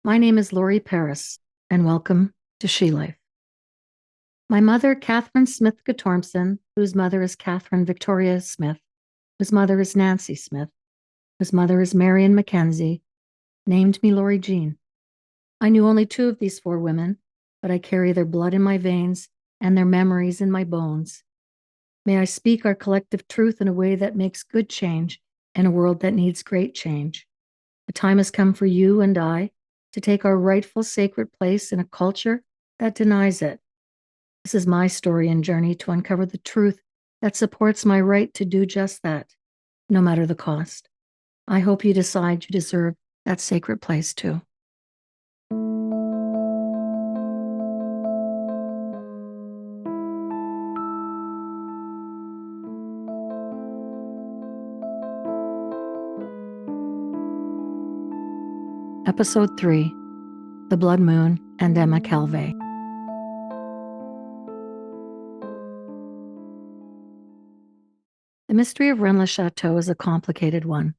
My name is Laurie Paris, and welcome to She Life. My mother, Catherine Smith Gatormson, whose mother is Catherine Victoria Smith, whose mother is Nancy Smith, whose mother is Marion Mackenzie, named me Laurie Jean. I knew only two of these four women, but I carry their blood in my veins and their memories in my bones. May I speak our collective truth in a way that makes good change in a world that needs great change. The time has come for you and I to take our rightful sacred place in a culture that denies it. This is my story and journey to uncover the truth that supports my right to do just that, no matter the cost. I hope you decide you deserve that sacred place too. Episode 3, The Blood Moon and Emma Calvé. The mystery of Rennes-le-Château is a complicated one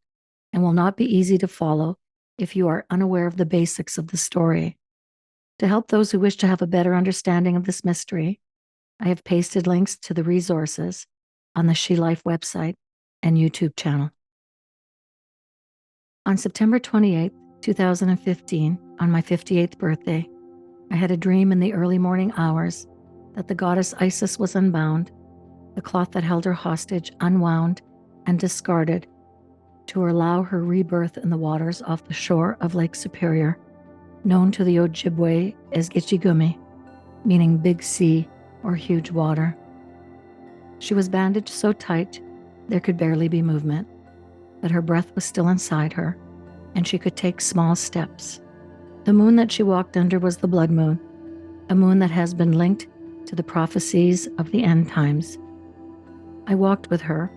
and will not be easy to follow if you are unaware of the basics of the story. To help those who wish to have a better understanding of this mystery, I have pasted links to the resources on the She Life website and YouTube channel. On September 28, 2015, on my 58th birthday, I had a dream in the early morning hours that the goddess Isis was unbound, the cloth that held her hostage unwound and discarded to allow her rebirth in the waters off the shore of Lake Superior, known to the Ojibwe as Gitchigumi, meaning big sea or huge water. She was bandaged so tight there could barely be movement, but her breath was still inside her, and she could take small steps. The moon that she walked under was the blood moon, a moon that has been linked to the prophecies of the end times. I walked with her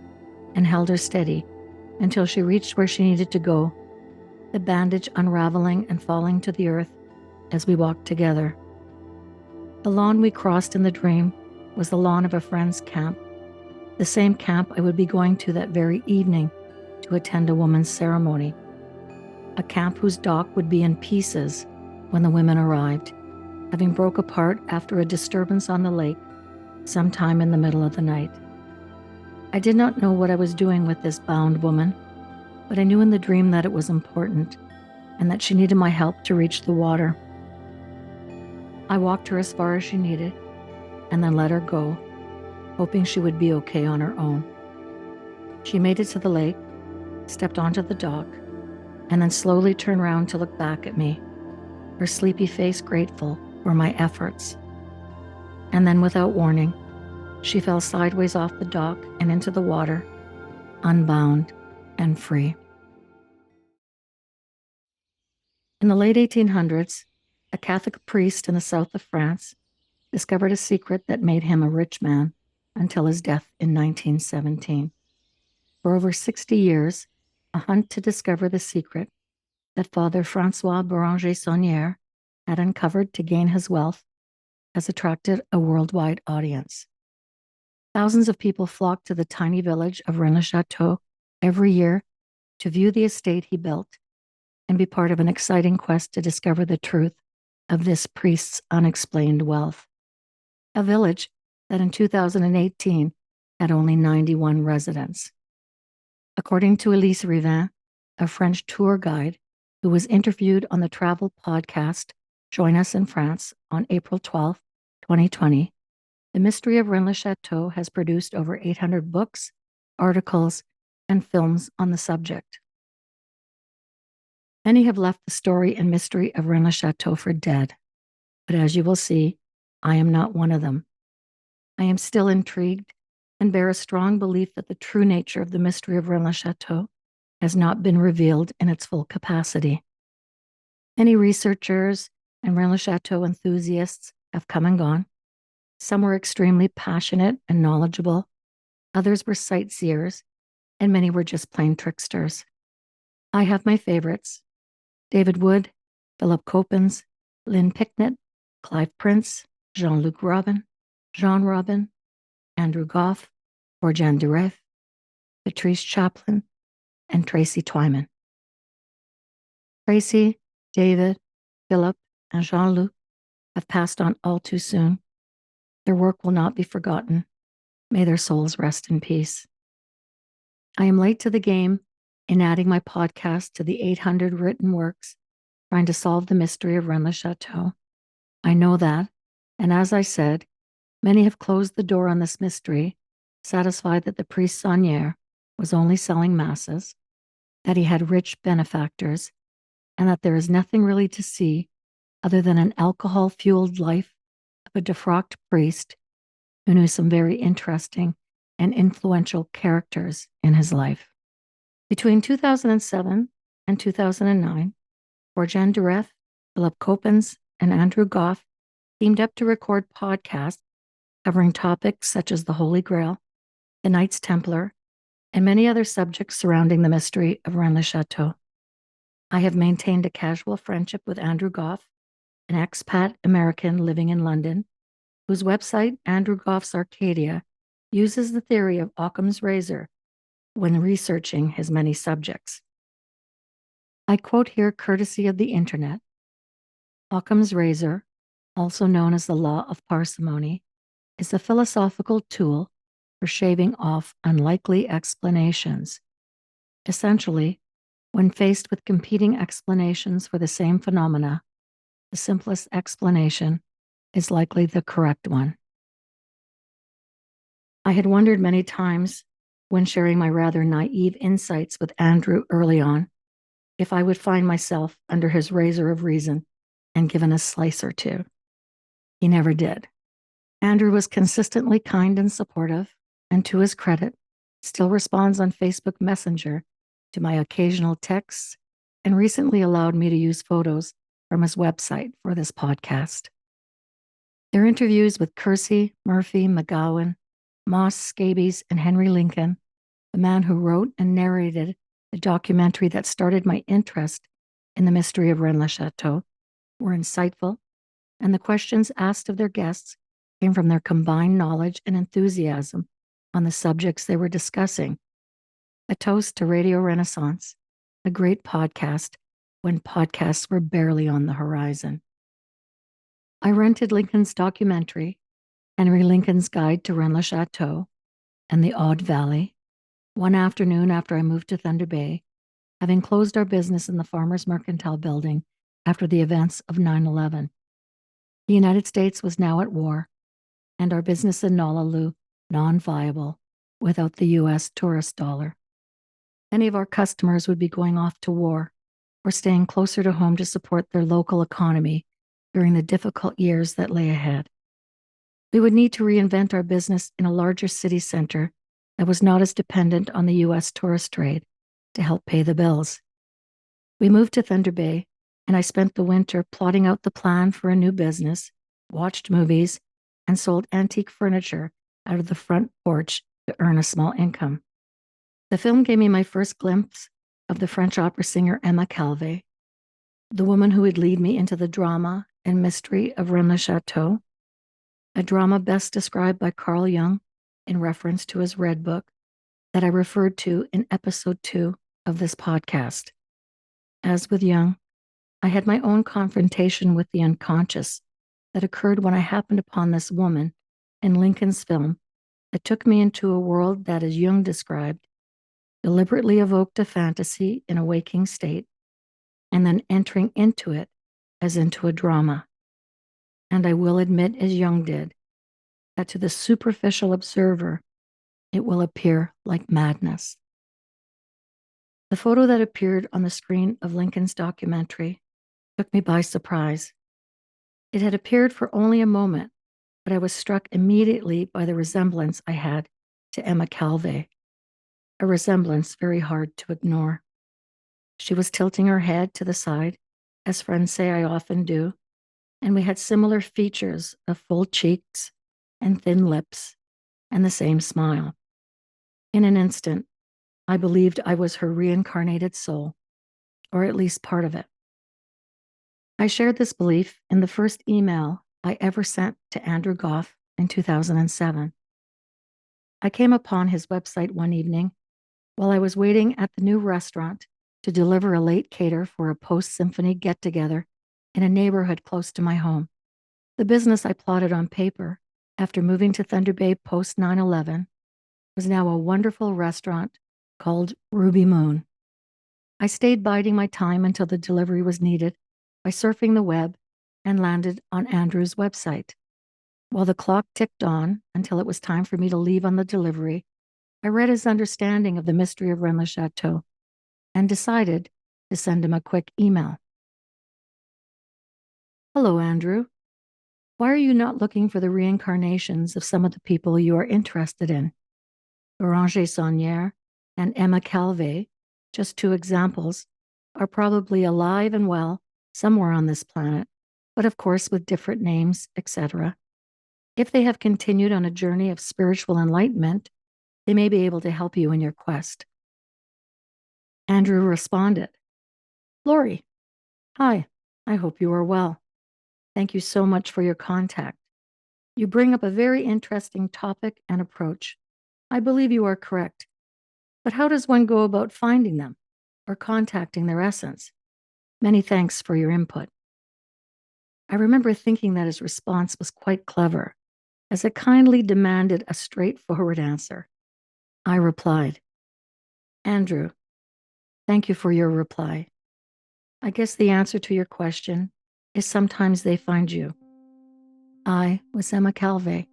and held her steady until she reached where she needed to go, the bandage unraveling and falling to the earth as we walked together. The lawn we crossed in the dream was the lawn of a friend's camp, the same camp I would be going to that very evening to attend a woman's ceremony, a camp whose dock would be in pieces when the women arrived, having broke apart after a disturbance on the lake sometime in the middle of the night. I did not know what I was doing with this bound woman, but I knew in the dream that it was important and that she needed my help to reach the water. I walked her as far as she needed and then let her go, hoping she would be okay on her own. She made it to the lake, stepped onto the dock, and then slowly turned around to look back at me, her sleepy face grateful for my efforts. And then without warning, she fell sideways off the dock and into the water, unbound and free. In the late 1800s, a Catholic priest in the south of France discovered a secret that made him a rich man until his death in 1917. For over 60 years, a hunt to discover the secret that Father Francois Béranger-Saunière had uncovered to gain his wealth has attracted a worldwide audience. Thousands of people flock to the tiny village of Rennes-le-Château every year to view the estate he built and be part of an exciting quest to discover the truth of this priest's unexplained wealth. A village that in 2018 had only 91 residents. According to Elise Rivin, a French tour guide who was interviewed on the travel podcast Join Us in France on April 12, 2020, the mystery of Rennes-le-Château has produced over 800 books, articles, and films on the subject. Many have left the story and mystery of Rennes-le-Château for dead, but as you will see, I am not one of them. I am still intrigued and bear a strong belief that the true nature of the mystery of Rennes-le-Château has not been revealed in its full capacity. Many researchers and Rennes-le-Château enthusiasts have come and gone. Some were extremely passionate and knowledgeable, others were sightseers, and many were just plain tricksters. I have my favorites: David Wood, Philip Coppens, Lynn Picknett, Clive Prince, Jean-Luc Robin, Jean Robin, Andrew Goff, Borjan Dureff, Patrice Chaplin, and Tracy Twyman. Tracy, David, Philip, and Jean-Luc have passed on all too soon. Their work will not be forgotten. May their souls rest in peace. I am late to the game in adding my podcast to the 800 written works trying to solve the mystery of Rennes-le-Château. I know that, and as I said, many have closed the door on this mystery, satisfied that the priest Saunière was only selling masses, that he had rich benefactors, and that there is nothing really to see other than an alcohol-fueled life of a defrocked priest who knew some very interesting and influential characters in his life. Between 2007 and 2009, Borjan Dureth, Philip Coppens, and Andrew Goff teamed up to record podcasts covering topics such as the Holy Grail, the Knights Templar, and many other subjects surrounding the mystery of Rennes-le-Château. I have maintained a casual friendship with Andrew Goff, an expat American living in London, whose website, Andrew Goff's Arcadia, uses the theory of Occam's razor when researching his many subjects. I quote here courtesy of the internet. Occam's razor, also known as the law of parsimony, is a philosophical tool for shaving off unlikely explanations. Essentially, when faced with competing explanations for the same phenomena, the simplest explanation is likely the correct one. I had wondered many times, when sharing my rather naive insights with Andrew early on, if I would find myself under his razor of reason and given a slice or two. He never did. Andrew was consistently kind and supportive, and to his credit, still responds on Facebook Messenger to my occasional texts and recently allowed me to use photos from his website for this podcast. Their interviews with Kersey, Murphy, McGowan, Moss, Scabies, and Henry Lincoln, the man who wrote and narrated the documentary that started my interest in the mystery of Rennes-le-Château, were insightful, and the questions asked of their guests came from their combined knowledge and enthusiasm on the subjects they were discussing. A toast to Radio Renaissance, a great podcast when podcasts were barely on the horizon. I rented Lincoln's documentary, Henry Lincoln's Guide to Rennes-le-Château and the Odd Valley, one afternoon after I moved to Thunder Bay, having closed our business in the Farmers Mercantile Building after the events of 9/11. The United States was now at war, and our business in Honolulu non-viable without the U.S. tourist dollar. Many of our customers would be going off to war or staying closer to home to support their local economy during the difficult years that lay ahead. We would need to reinvent our business in a larger city center that was not as dependent on the U.S. tourist trade to help pay the bills. We moved to Thunder Bay, and I spent the winter plotting out the plan for a new business, watched movies, and sold antique furniture out of the front porch to earn a small income. The film gave me my first glimpse of the French opera singer Emma Calvé, the woman who would lead me into the drama and mystery of Rennes-le-Château, a drama best described by Carl Jung in reference to his Red Book that I referred to in episode 2 of this podcast. As with Jung, I had my own confrontation with the unconscious that occurred when I happened upon this woman in Lincoln's film that took me into a world that, as Jung described, deliberately evoked a fantasy in a waking state and then entering into it as into a drama. And I will admit, as Jung did, that to the superficial observer, it will appear like madness. The photo that appeared on the screen of Lincoln's documentary took me by surprise. It had appeared for only a moment, but I was struck immediately by the resemblance I had to Emma Calvé, a resemblance very hard to ignore. She was tilting her head to the side, as friends say I often do, and we had similar features of full cheeks and thin lips and the same smile. In an instant, I believed I was her reincarnated soul, or at least part of it. I shared this belief in the first email I ever sent to Andrew Goff in 2007. I came upon his website one evening while I was waiting at the new restaurant to deliver a late cater for a post-symphony get-together in a neighborhood close to my home. The business I plotted on paper after moving to Thunder Bay post 9/11 was now a wonderful restaurant called Ruby Moon. I stayed biding my time until the delivery was needed by surfing the web and landed on Andrew's website. While the clock ticked on until it was time for me to leave on the delivery, I read his understanding of the mystery of Rennes-le-Château and decided to send him a quick email. Hello, Andrew. Why are you not looking for the reincarnations of some of the people you are interested in? Beranger Saunière and Emma Calvé, just two examples, are probably alive and well somewhere on this planet, but of course with different names, etc. If they have continued on a journey of spiritual enlightenment, they may be able to help you in your quest. Andrew responded, Lori, hi, I hope you are well. Thank you so much for your contact. You bring up a very interesting topic and approach. I believe you are correct. But how does one go about finding them or contacting their essence? Many thanks for your input. I remember thinking that his response was quite clever, as it kindly demanded a straightforward answer. I replied, Andrew, thank you for your reply. I guess the answer to your question is sometimes they find you. I was Emma Calvé.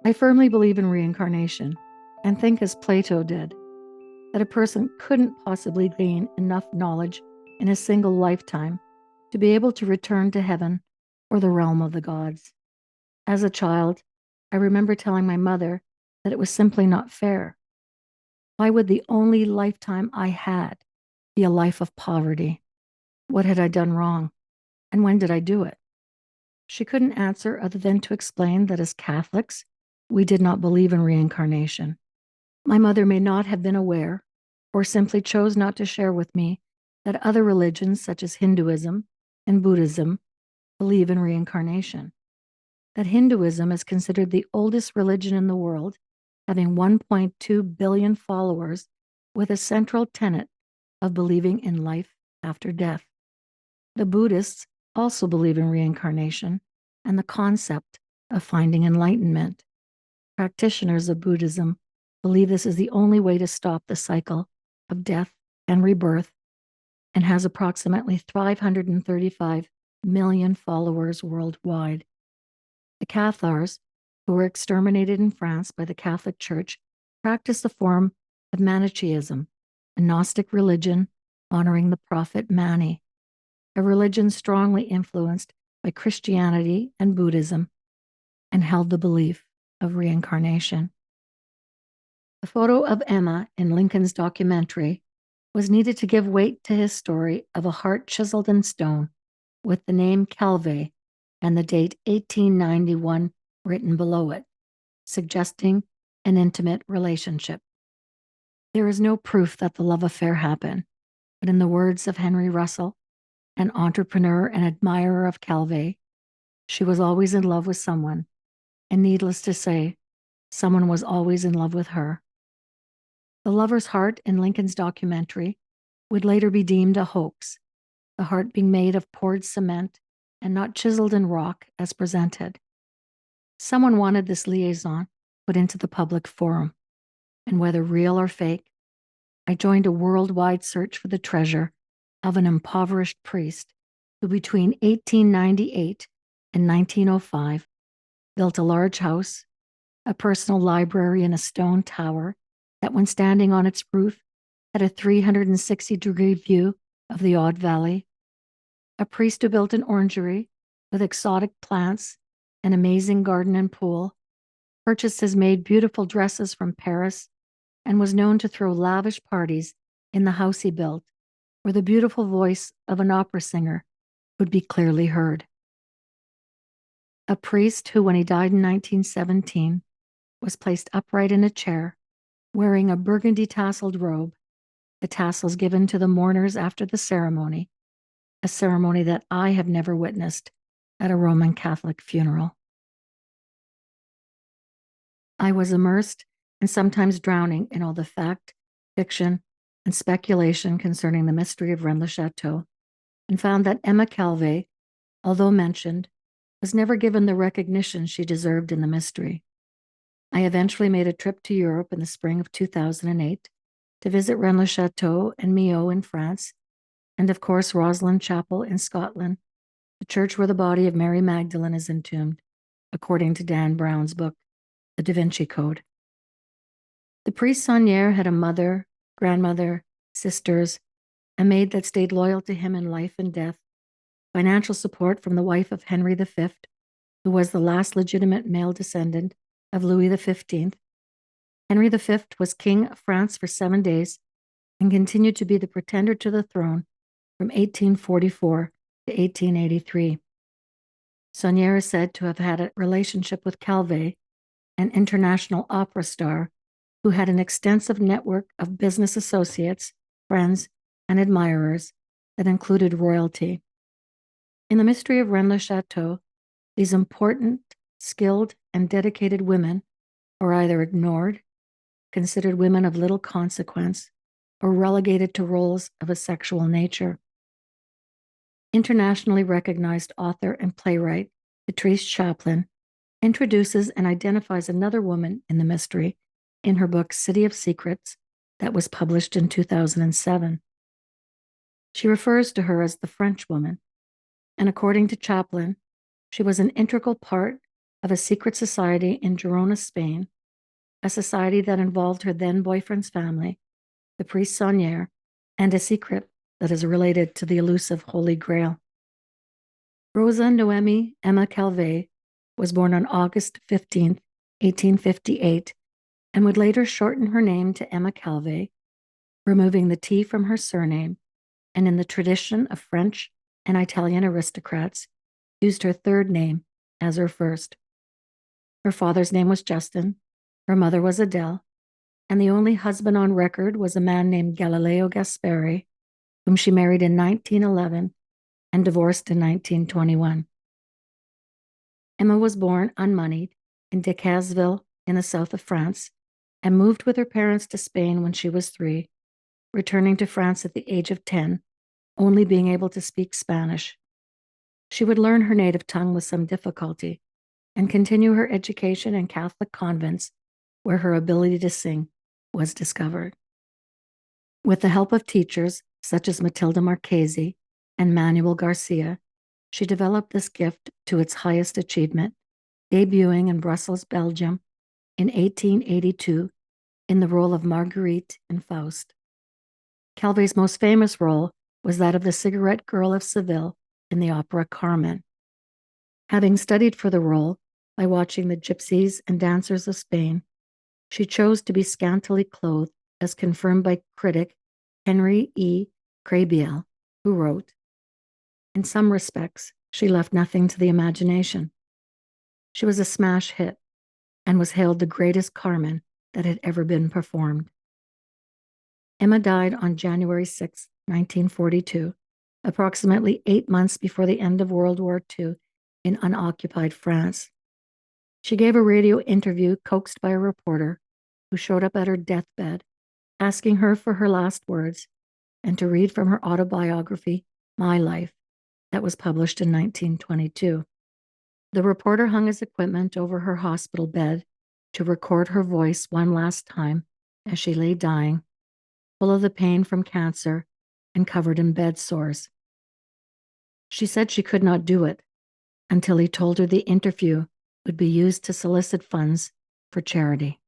I firmly believe in reincarnation and think as Plato did, that a person couldn't possibly gain enough knowledge in a single lifetime to be able to return to heaven or the realm of the gods. As a child, I remember telling my mother that it was simply not fair. Why would the only lifetime I had be a life of poverty? What had I done wrong? And when did I do it? She couldn't answer other than to explain that as Catholics, we did not believe in reincarnation. My mother may not have been aware, or simply chose not to share with me, that other religions such as Hinduism and Buddhism believe in reincarnation. That Hinduism is considered the oldest religion in the world, having 1.2 billion followers, with a central tenet of believing in life after death. The Buddhists also believe in reincarnation and the concept of finding enlightenment. Practitioners of Buddhism believe this is the only way to stop the cycle of death and rebirth, and has approximately 535 million followers worldwide. The Cathars, who were exterminated in France by the Catholic Church, practiced a form of Manichaeism, a Gnostic religion honoring the prophet Mani, a religion strongly influenced by Christianity and Buddhism, and held the belief of reincarnation. The photo of Emma in Lincoln's documentary was needed to give weight to his story of a heart chiseled in stone with the name Calvé and the date 1891 written below it, suggesting an intimate relationship. There is no proof that the love affair happened, but in the words of Henry Russell, an entrepreneur and admirer of Calvé, she was always in love with someone, and needless to say, someone was always in love with her. The lover's heart in Lincoln's documentary would later be deemed a hoax, the heart being made of poured cement and not chiseled in rock as presented. Someone wanted this liaison put into the public forum, and whether real or fake, I joined a worldwide search for the treasure of an impoverished priest who between 1898 and 1905 built a large house, a personal library in a stone tower that, when standing on its roof, had a 360-degree view of the Odd Valley, a priest who built an orangery with exotic plants, an amazing garden and pool, purchased his maid beautiful dresses from Paris, and was known to throw lavish parties in the house he built, where the beautiful voice of an opera singer would be clearly heard. A priest who, when he died in 1917, was placed upright in a chair, wearing a burgundy tasseled robe, the tassels given to the mourners after the ceremony, a ceremony that I have never witnessed, at a Roman Catholic funeral. I was immersed and sometimes drowning in all the fact, fiction, and speculation concerning the mystery of Rennes-le-Château, and found that Emma Calvé, although mentioned, was never given the recognition she deserved in the mystery. I eventually made a trip to Europe in the spring of 2008 to visit Rennes-le-Château and Millau in France, and of course Rosslyn Chapel in Scotland, the church where the body of Mary Magdalene is entombed, according to Dan Brown's book, The Da Vinci Code. The priest Saunière had a mother, grandmother, sisters, a maid that stayed loyal to him in life and death, financial support from the wife of Henry V, who was the last legitimate male descendant of Louis XV. Henry V was king of France for 7 days and continued to be the pretender to the throne from 1844 to 1883. Saunière is said to have had a relationship with Calvé, an international opera star who had an extensive network of business associates, friends, and admirers that included royalty. In the mystery of Rennes-le-Château, these important, skilled, and dedicated women are either ignored, considered women of little consequence, or relegated to roles of a sexual nature. Internationally recognized author and playwright Patrice Chaplin introduces and identifies another woman in the mystery in her book City of Secrets that was published in 2007. She refers to her as the French woman, and according to Chaplin, she was an integral part of a secret society in Girona, Spain, a society that involved her then boyfriend's family, the priest Saunière, and a secret that is related to the elusive Holy Grail. Rosa Noemi Emma Calvé was born on August 15, 1858, and would later shorten her name to Emma Calvé, removing the T from her surname, and in the tradition of French and Italian aristocrats, used her third name as her first. Her father's name was Justin, her mother was Adele, and the only husband on record was a man named Galileo Gasperi, whom she married in 1911 and divorced in 1921. Emma was born unmoneyed in Decazeville in the south of France and moved with her parents to Spain when she was 3, returning to France at the age of 10, only being able to speak Spanish. She would learn her native tongue with some difficulty and continue her education in Catholic convents where her ability to sing was discovered. With the help of teachers such as Matilda Marchesi and Manuel Garcia, she developed this gift to its highest achievement, debuting in Brussels, Belgium in 1882 in the role of Marguerite in Faust. Calvé's most famous role was that of the cigarette girl of Seville in the opera Carmen. Having studied for the role by watching the gypsies and dancers of Spain, she chose to be scantily clothed, as confirmed by critic Henry E. Crabiel, who wrote, "In some respects, she left nothing to the imagination. She was a smash hit and was hailed the greatest Carmen that had ever been performed." Emma died on January 6, 1942, approximately 8 months before the end of World War II in unoccupied France. She gave a radio interview coaxed by a reporter who showed up at her deathbed, asking her for her last words and to read from her autobiography, My Life, that was published in 1922. The reporter hung his equipment over her hospital bed to record her voice one last time as she lay dying, full of the pain from cancer and covered in bed sores. She said she could not do it until he told her the interview would be used to solicit funds for charity.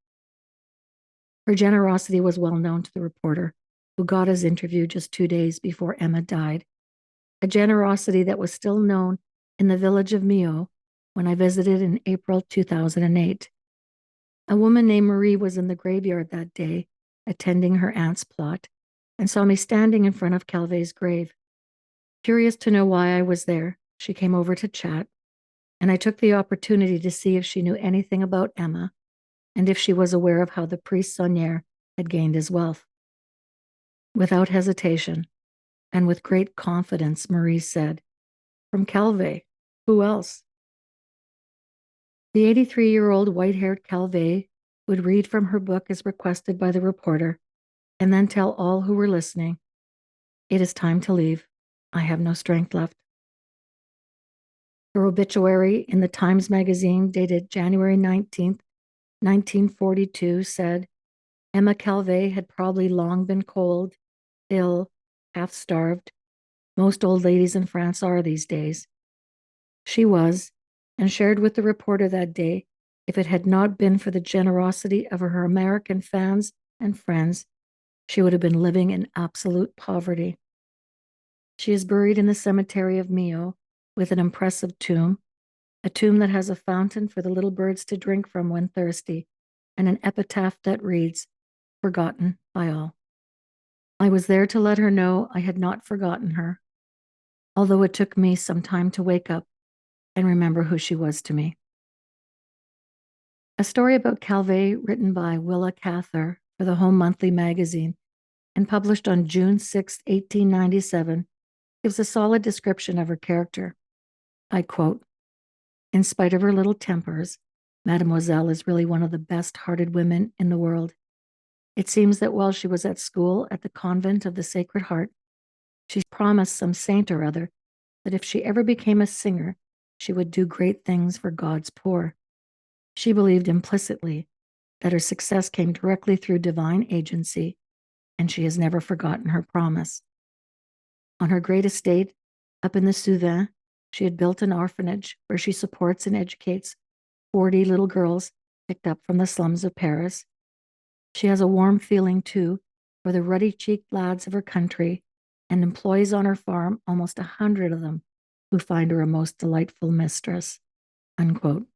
Her generosity was well known to the reporter, who got his interview just 2 days before Emma died, a generosity that was still known in the village of Millau when I visited in April 2008. A woman named Marie was in the graveyard that day, attending her aunt's plot, and saw me standing in front of Calvé's grave. Curious to know why I was there, she came over to chat, and I took the opportunity to see if she knew anything about Emma and if she was aware of how the priest Saunière had gained his wealth. Without hesitation, and with great confidence, Marie said, "From Calvé, Who else? The 83-year-old white-haired Calvé would read from her book as requested by the reporter, and then tell all who were listening, "It is time to leave. I have no strength left." Her obituary in the Times magazine dated January 19th, 1942 said, "Emma Calvé had probably long been cold, ill, half-starved. Most old ladies in France are these days." She was, and shared with the reporter that day, if it had not been for the generosity of her American fans and friends, she would have been living in absolute poverty. She is buried in the cemetery of Millau with an impressive tomb, a tomb that has a fountain for the little birds to drink from when thirsty, and an epitaph that reads, "Forgotten by all." I was there to let her know I had not forgotten her, although it took me some time to wake up and remember who she was to me. A story about Calvé written by Willa Cather for the Home Monthly magazine and published on June 6, 1897, gives a solid description of her character. I quote, "In spite of her little tempers, Mademoiselle is really one of the best-hearted women in the world. It seems that while she was at school at the Convent of the Sacred Heart, she promised some saint or other that if she ever became a singer, she would do great things for God's poor. She believed implicitly that her success came directly through divine agency, and she has never forgotten her promise. On her great estate, up in the Soudan, she had built an orphanage where she supports and educates 40 little girls picked up from the slums of Paris. She has a warm feeling, too, for the ruddy-cheeked lads of her country and employs on her farm almost 100 of them who find her a most delightful mistress." Unquote.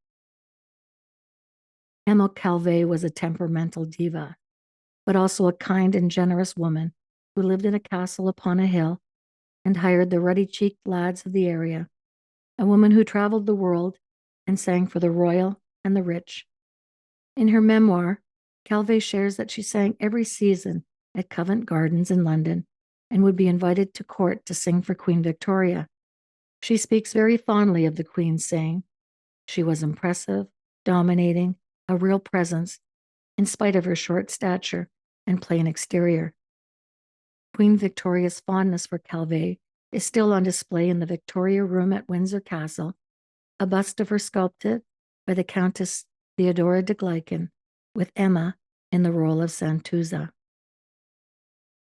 Emma Calvé was a temperamental diva, but also a kind and generous woman who lived in a castle upon a hill and hired the ruddy-cheeked lads of the area, a woman who traveled the world and sang for the royal and the rich. In her memoir, Calvé shares that she sang every season at Covent Gardens in London and would be invited to court to sing for Queen Victoria. She speaks very fondly of the Queen, saying, "She was impressive, dominating, a real presence, in spite of her short stature and plain exterior." Queen Victoria's fondness for Calvé is still on display in the Victoria Room at Windsor Castle, a bust of her sculpted by the Countess Theodora de Gleichen, with Emma in the role of Santuzza.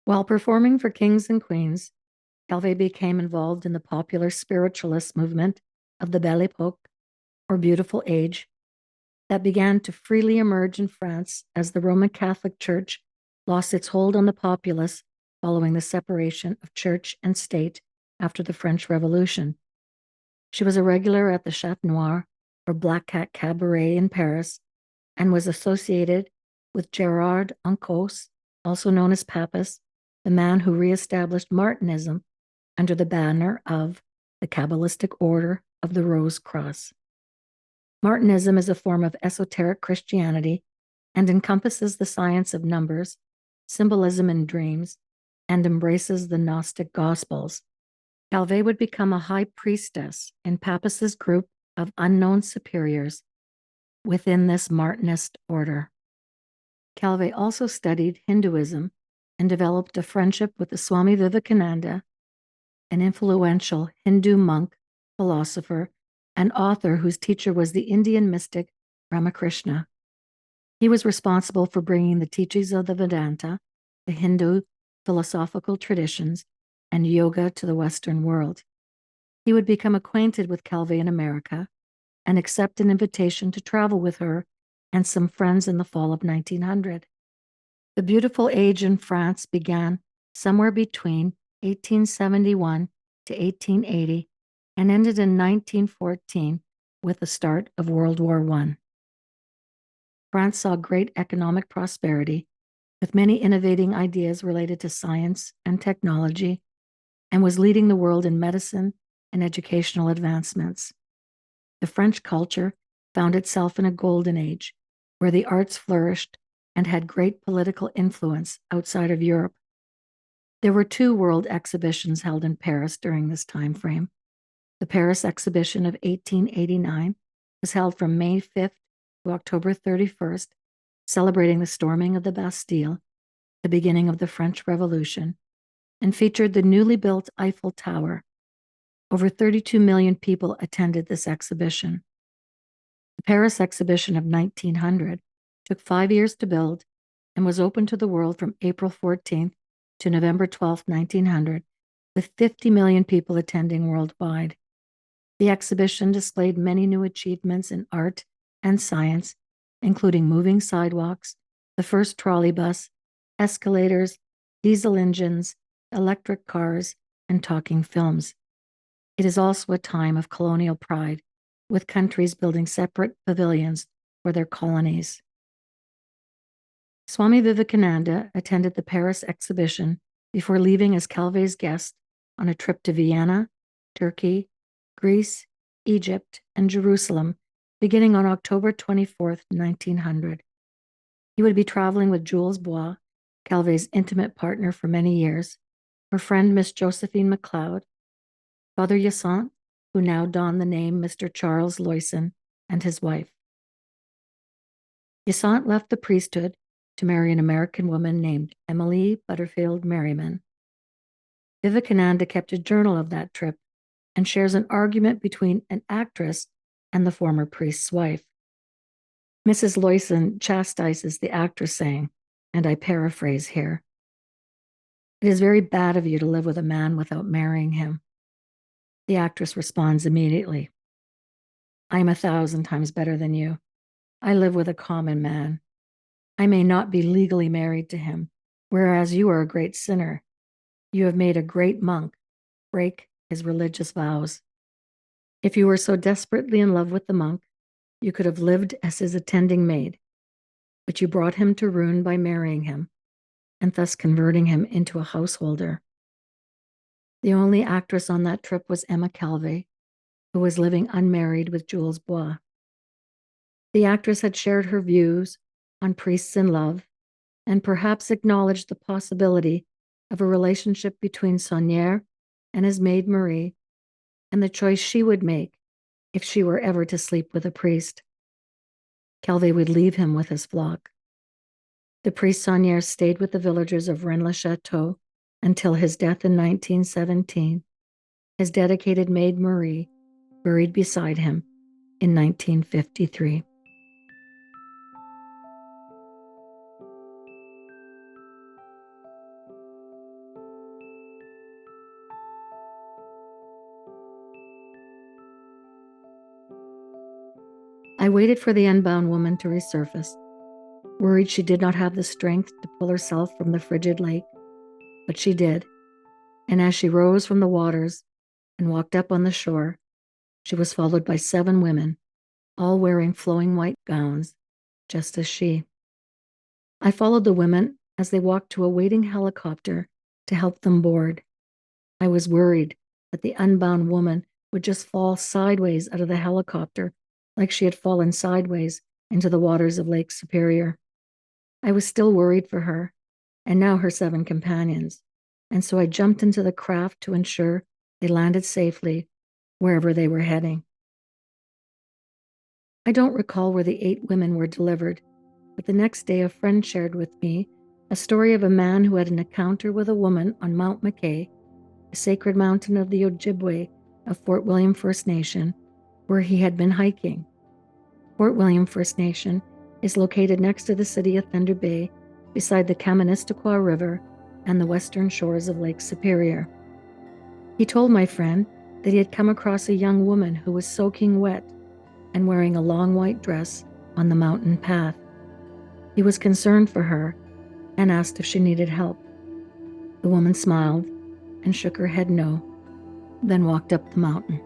While performing for kings and queens, Calvé became involved in the popular spiritualist movement of the Belle Époque, or Beautiful Age, that began to freely emerge in France as the Roman Catholic Church lost its hold on the populace following the separation of church and state after the French Revolution. She was a regular at the Chat Noir, or Black Cat Cabaret in Paris, and was associated with Gerard Uncos, also known as Papus, the man who reestablished Martinism under the banner of the Kabbalistic Order of the Rose Cross. Martinism is a form of esoteric Christianity and encompasses the science of numbers, symbolism, and dreams, and embraces the Gnostic Gospels. Calvé would become a high priestess in Papus's group of unknown superiors within this Martinist order. Calvé also studied Hinduism and developed a friendship with the Swami Vivekananda, an influential Hindu monk, philosopher, and author whose teacher was the Indian mystic Ramakrishna. He was responsible for bringing the teachings of the Vedanta, the Hindu philosophical traditions, and yoga to the Western world. He would become acquainted with Calvé in America and accept an invitation to travel with her and some friends in the fall of 1900. The Beautiful Age in France began somewhere between 1871 to 1880 and ended in 1914 with the start of World War I. France saw great economic prosperity, with many innovating ideas related to science and technology, and was leading the world in medicine and educational advancements. The French culture found itself in a golden age, where the arts flourished and had great political influence outside of Europe. There were 2 world exhibitions held in Paris during this time frame. The Paris exhibition of 1889 was held from May 5th to October 31st, celebrating the storming of the Bastille, the beginning of the French Revolution, and featured the newly built Eiffel Tower. Over 32 million people attended this exhibition. The Paris exhibition of 1900 took 5 years to build and was open to the world from April 14th to November 12, 1900, with 50 million people attending worldwide. The exhibition displayed many new achievements in art and science, including moving sidewalks, the first trolley bus, escalators, diesel engines, electric cars, and talking films. It is also a time of colonial pride, with countries building separate pavilions for their colonies. Swami Vivekananda attended the Paris exhibition before leaving as Calvé's guest on a trip to Vienna, Turkey, Greece, Egypt, and Jerusalem, beginning on October 24, 1900. He would be traveling with Jules Bois, Calvé's intimate partner for many years, her friend Miss Josephine MacLeod, Father Yasant, who now donned the name Mr. Charles Loyson, and his wife. Yasant left the priesthood to marry an American woman named Emily Butterfield Merriman. Vivekananda kept a journal of that trip and shares an argument between an actress and the former priest's wife. Mrs. Loyson chastises the actress, saying, and I paraphrase here, "It is very bad of you to live with a man without marrying him." The actress responds immediately, "I am 1,000 times better than you. I live with a common man. I may not be legally married to him, whereas you are a great sinner. You have made a great monk break his religious vows. If you were so desperately in love with the monk, you could have lived as his attending maid, but you brought him to ruin by marrying him, and thus converting him into a householder." The only actress on that trip was Emma Calvé, who was living unmarried with Jules Bois. The actress had shared her views on priests in love, and perhaps acknowledged the possibility of a relationship between Saunière and his maid Marie, and the choice she would make if she were ever to sleep with a priest. Calvé would leave him with his flock. The priest Saunière stayed with the villagers of Rennes-le-Château until his death in 1917, his dedicated maid Marie buried beside him in 1953. I waited for the unbound woman to resurface, worried she did not have the strength to pull herself from the frigid lake, but she did, and as she rose from the waters and walked up on the shore, she was followed by 7 women, all wearing flowing white gowns, just as she. I followed the women as they walked to a waiting helicopter to help them board. I was worried that the unbound woman would just fall sideways out of the helicopter, like she had fallen sideways into the waters of Lake Superior. I was still worried for her, and now her 7 companions, and so I jumped into the craft to ensure they landed safely wherever they were heading. I don't recall where the 8 women were delivered, but the next day a friend shared with me a story of a man who had an encounter with a woman on Mount Mackay, a sacred mountain of the Ojibwe of Fort William First Nation, where he had been hiking. Fort William First Nation is located next to the city of Thunder Bay, beside the Kaministiquia River and the western shores of Lake Superior. He told my friend that he had come across a young woman who was soaking wet and wearing a long white dress on the mountain path. He was concerned for her and asked if she needed help. The woman smiled and shook her head no, then walked up the mountain.